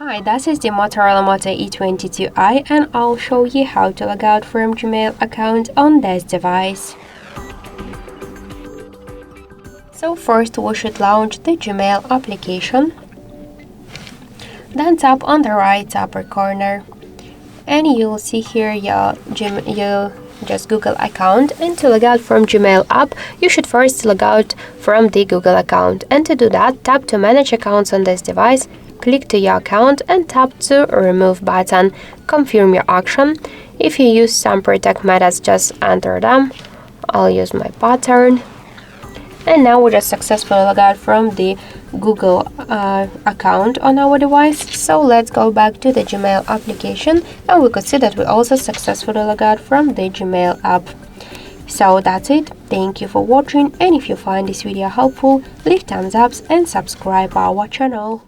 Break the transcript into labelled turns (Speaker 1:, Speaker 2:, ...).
Speaker 1: Hi, this is the Motorola Moto E22i and I'll show you how to log out from Gmail account on this device. So first we should launch the Gmail application. Then tap on the right upper corner and you'll see here your Google account, and to log out from Gmail app you should first log out from the Google account, and to do that tap to manage accounts on this device, click to your account and tap to remove button, confirm your action. If you use some protect methods, just enter them. I'll use my pattern. And now we just successfully log out from the Google account on our device. So let's go back to the Gmail application and we could see that we also successfully log out from the Gmail app. So that's it. Thank you for watching, and if you find this video helpful, leave thumbs up and subscribe our channel.